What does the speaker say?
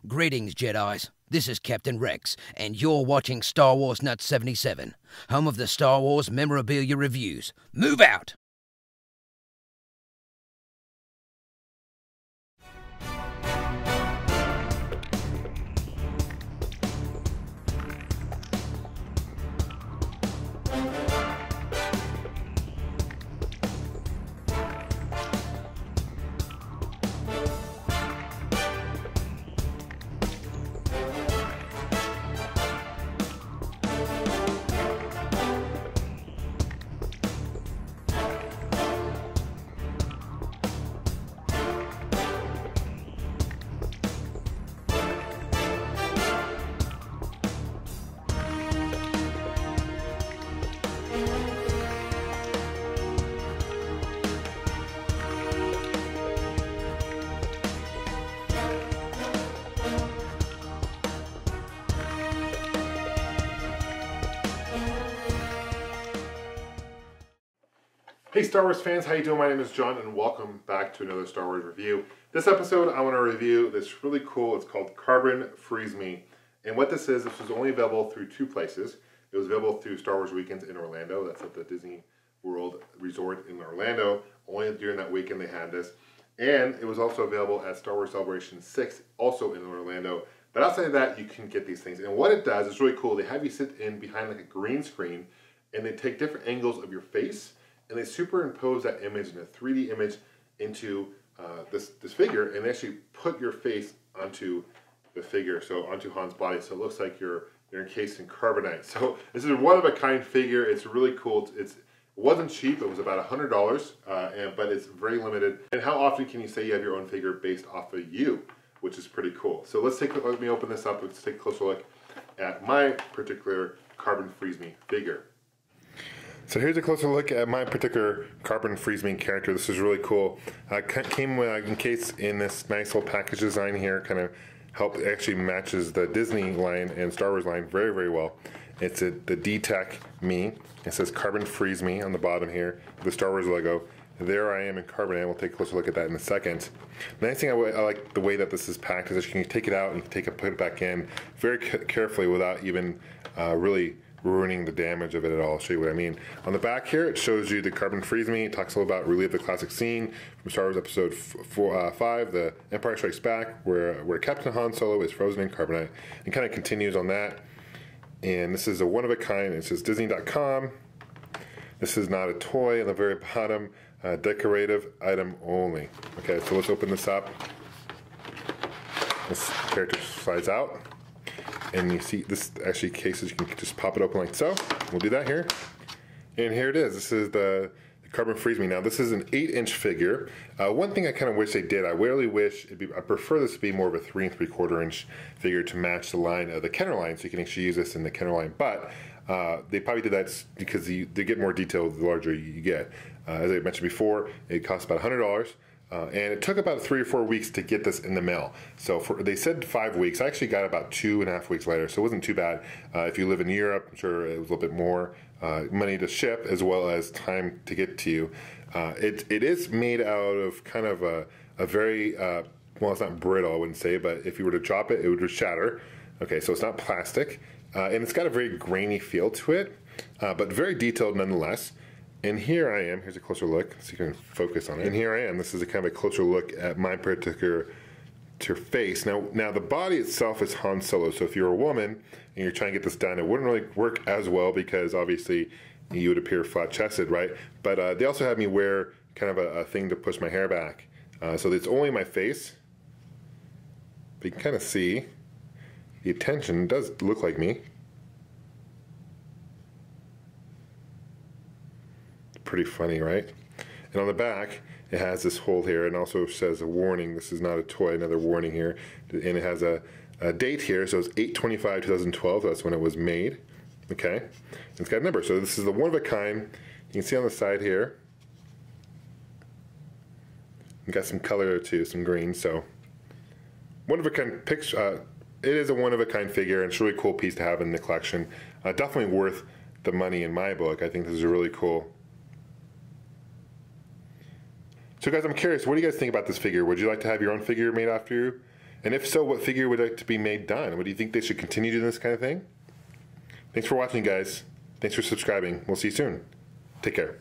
Greetings, Jedis. This is Captain Rex, and you're watching Star Wars Nuts 77, home of the Star Wars memorabilia reviews. Move out! Hey Star Wars fans, how you doing? My name is John and welcome back to another Star Wars review. This episode I want to review this really cool, it's called Carbon Freeze Me. And what this was only available through two places. It was available through Star Wars Weekends in Orlando, that's at the Disney World Resort in Orlando. Only during that weekend they had this. And it was also available at Star Wars Celebration 6, also in Orlando. But outside of that, you can get these things. And what it does is really cool. They have you sit in behind like a green screen and they take different angles of your face and they superimpose that image in a 3D image into this figure, and they actually put your face onto the figure, so onto Han's body, so it looks like you're encased in carbonite. So this is a one-of-a-kind figure. It's really cool. It wasn't cheap. It was about $100, but it's very limited. And how often can you say you have your own figure based off of you, which is pretty cool. So let me open this up. Let's take a closer look at my particular Carbon Freeze Me figure. So here's a closer look at my particular Carbon Freeze Me character. This is really cool. Came encased in this nice little package design here. Kind of actually matches the Disney line and Star Wars line very, very well. It's the D-Tech Me. It says Carbon Freeze Me on the bottom here, the Star Wars logo. There I am in carbonite. We'll take a closer look at that in a second. The nice thing I like the way that this is packed is that you can take it out and you can put it back in very carefully without even really ruining the damage of it at all. I'll show you what I mean. On the back here, it shows you the Carbon Freeze Me. It talks a little about relive the classic scene from Star Wars Episode 5, The Empire Strikes Back, where Captain Han Solo is frozen in carbonite. And kind of continues on that. And this is a one-of-a-kind. It says Disney.com. This is not a toy on the very bottom. Decorative item only. Okay, so let's open this up. This character slides out. And you see, this actually cases, you can just pop it open like so. We'll do that here. And here it is. This is the Carbon Freeze Me. Now, this is an 8-inch figure. One thing I kind of wish they did, I really wish, I prefer this to be more of a 3 3/4 inch figure to match the line of the Kenner line, so you can actually use this in the Kenner line. But they probably did that because they get more detail the larger you get. As I mentioned before, it costs about $100. And it took about 3 or 4 weeks to get this in the mail. So they said 5 weeks. I actually got about 2.5 weeks later, so it wasn't too bad. If you live in Europe, I'm sure it was a little bit more money to ship as well as time to get to you. It is made out of kind of a very, well, it's not brittle, I wouldn't say, but if you were to drop it, it would just shatter. Okay, so it's not plastic. And it's got a very grainy feel to it, but very detailed nonetheless. And here I am, here's a closer look, so you can focus on it. And here I am, this is a kind of a closer look at my particular face. Now the body itself is Han Solo, so if you're a woman and you're trying to get this done, it wouldn't really work as well because obviously you would appear flat-chested, right? But they also had me wear kind of a thing to push my hair back. So it's only my face, but you can kind of see the attention does look like me. Pretty funny, right? And on the back, it has this hole here and also says a warning. This is not a toy, another warning here. And it has a date here, so it's 8/25/2012. That's when it was made. Okay? And it's got a number. So this is the one-of-a-kind. You can see on the side here. We've got some color too, some green. So one-of-a-kind picture. It is a one-of-a-kind figure, and it's a really cool piece to have in the collection. Definitely worth the money in my book. I think this is a really cool. So guys, I'm curious, what do you guys think about this figure? Would you like to have your own figure made after you? And if so, what figure would like to be made done? What do you think they should continue doing this kind of thing? Thanks for watching, guys. Thanks for subscribing. We'll see you soon. Take care.